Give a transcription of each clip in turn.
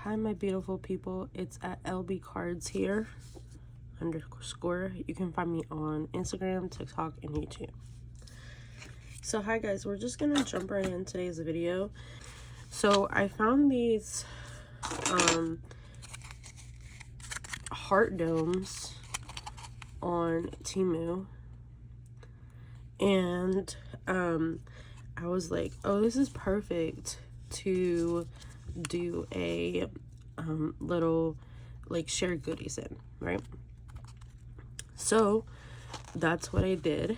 Hi my beautiful people, it's at LB Cards here _. You can find me on Instagram, TikTok, and YouTube. So hi guys, we're just gonna jump right in today's video. So I found these heart domes on Temu, and I was like, oh, this is perfect to do a little like share goodies in, right? So that's what I did.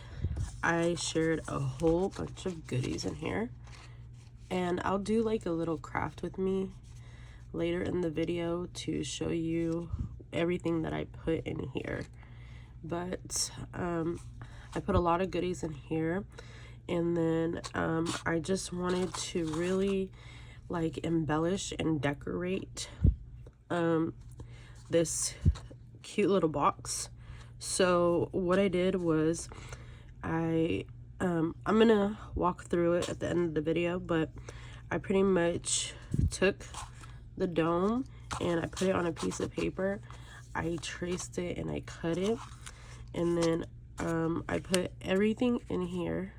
I shared a whole bunch of goodies in here, and I'll do like a little craft with me later in the video to show you everything that I put in here. But I put a lot of goodies in here, and then I just wanted to really like embellish and decorate this cute little box. So what I did was I'm gonna walk through it at the end of the video, but I pretty much took the dome and I put it on a piece of paper. I traced it and I cut it, and then I put everything in here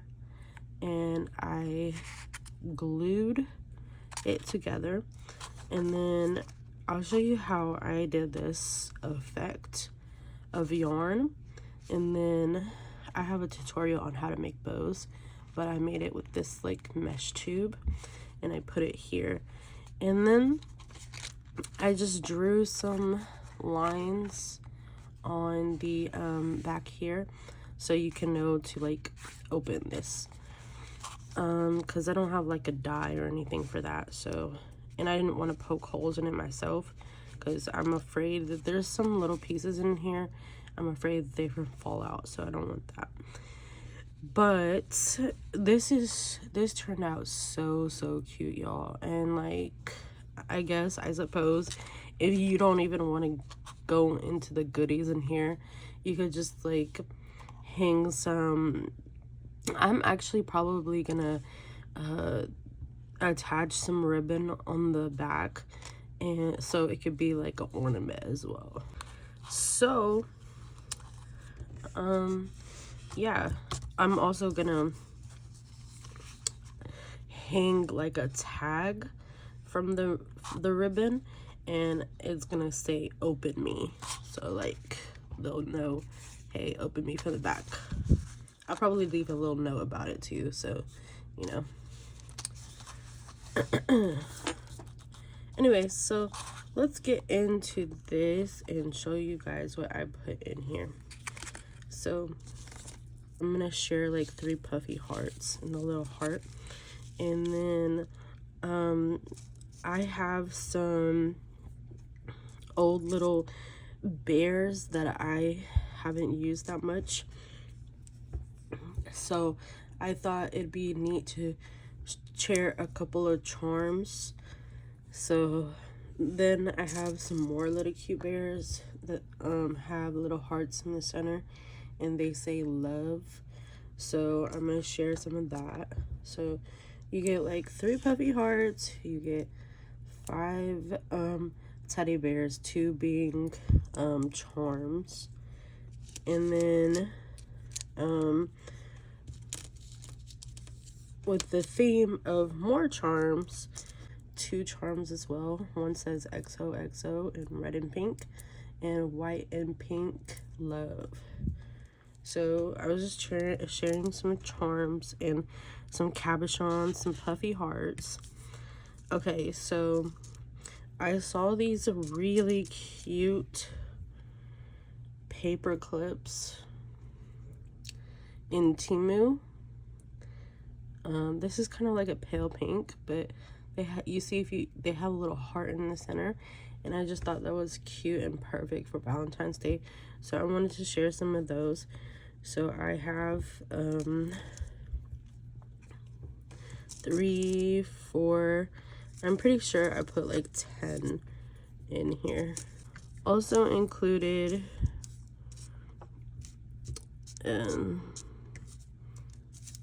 and I glued it together. And then I'll show you how I did this effect of yarn, and then I have a tutorial on how to make bows, but I made it with this like mesh tube and I put it here. And then I just drew some lines on the back here so you can know to like open this, because I don't have like a die or anything for that. So, and I didn't want to poke holes in it myself because I'm afraid that there's some little pieces in here. I'm afraid that they can fall out, so I don't want that. But this turned out so cute, y'all. And like, I suppose if you don't even want to go into the goodies in here, you could just like hang some. I'm actually probably gonna attach some ribbon on the back, and so it could be like an ornament as well. So yeah, I'm also gonna hang like a tag from the ribbon, and it's gonna say open me, so like they'll know, hey, open me from the back. I'll probably leave a little note about it too, so you know. Anyway, so let's get into this and show you guys what I put in here. So I'm gonna share like 3 puffy hearts and a little heart, and then I have some old little bears that I haven't used that much, so I thought it'd be neat to share a couple of charms. So then I have some more little cute bears that have little hearts in the center and they say love, so I'm gonna share some of that. So you get like 3 puffy hearts, you get 5 teddy bears, 2 being charms, and then with the theme of more charms, 2 charms as well. One says XOXO in red and pink, and white and pink love. So I was just sharing some charms and some cabochons, some puffy hearts. Okay, so I saw these really cute paper clips in Temu. This is kind of like a pale pink, but you see they have a little heart in the center, and I just thought that was cute and perfect for Valentine's Day, so I wanted to share some of those. So I have 3, 4, I'm pretty sure I put like 10 in here. Also included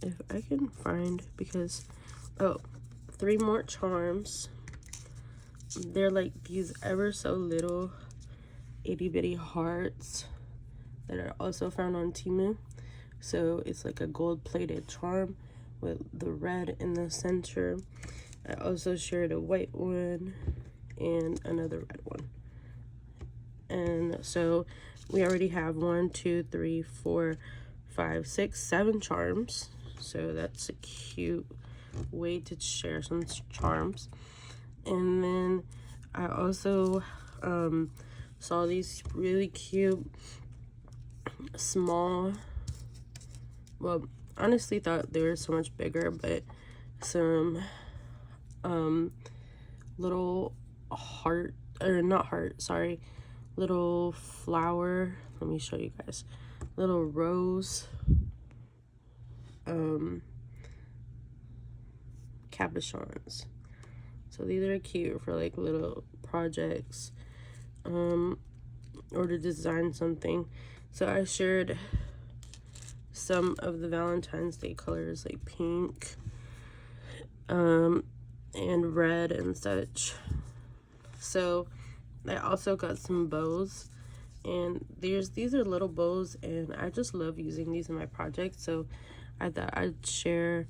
if I can find, because 3 more charms. they're like these ever so little itty bitty hearts that are also found on Temu. So it's like a gold plated charm with the red in the center. I also shared a white one and another red one. And so we already have 1, 2, 3, 4, 5, 6, 7 charms. So that's a cute way to share some charms. And then I also saw these really cute small, well, honestly thought they were so much bigger, but some little heart, or not heart, sorry, little flower, let me show you guys, little rose cabochons. So these are cute for like little projects or to design something. So I shared some of the Valentine's Day colors like pink and red and such. So I also got some bows, and these are little bows, and I just love using these in my project, so I thought I'd share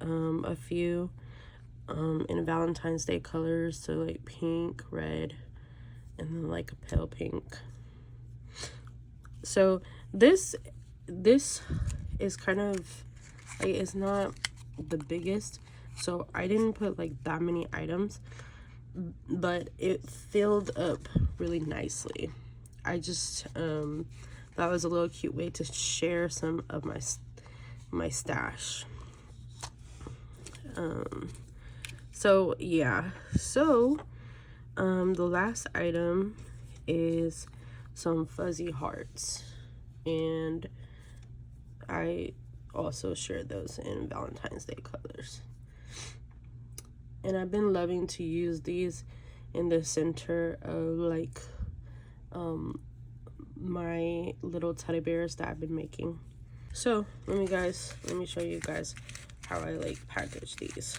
a few in Valentine's Day colors, so like pink, red, and then like a pale pink. So this is kind of like, it's not the biggest, so I didn't put like that many items, but it filled up really nicely. I just that was a little cute way to share some of my stash. So yeah, so the last item is some fuzzy hearts, and I also shared those in Valentine's Day colors. And I've been loving to use these in the center of like my little teddy bears that I've been making. So let me show you guys how I like package these.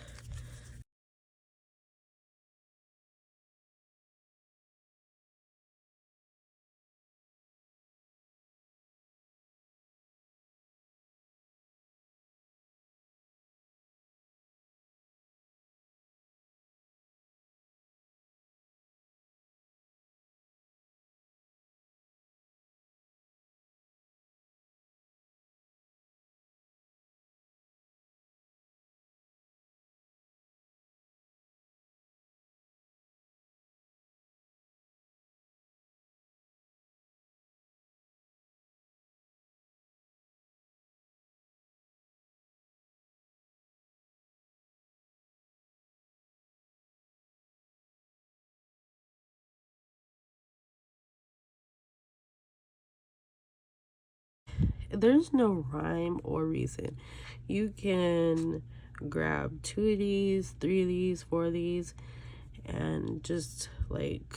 There's no rhyme or reason. You can grab 2 of these, 3 of these, 4 of these, and just like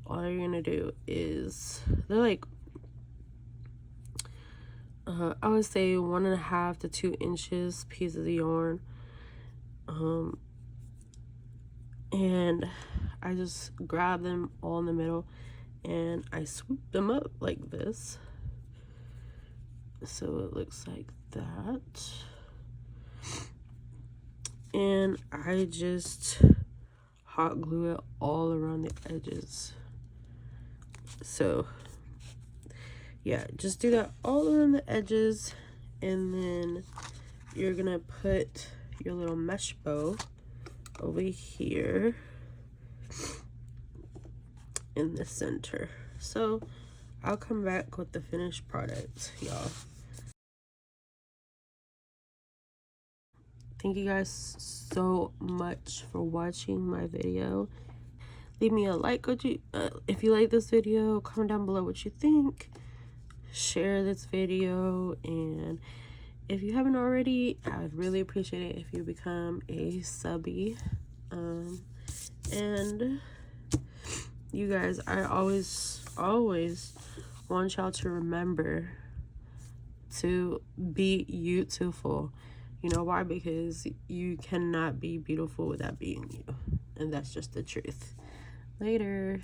all you're gonna do is, they're like I would say 1.5 to 2 inches pieces of yarn, and I just grab them all in the middle and I swoop them up like this, so it looks like that, and I just hot glue it all around the edges. So yeah, just do that all around the edges, and then you're gonna put your little mesh bow over here in the center. So I'll come back with the finished product, y'all. Thank you guys so much for watching my video. Leave me a like if you like this video. Comment down below what you think. Share this video, and if you haven't already, I would really appreciate it if you become a subbie. And you guys, I always want y'all to remember to be beautiful. You know why? Because you cannot be beautiful without being you. and that's just the truth. Later.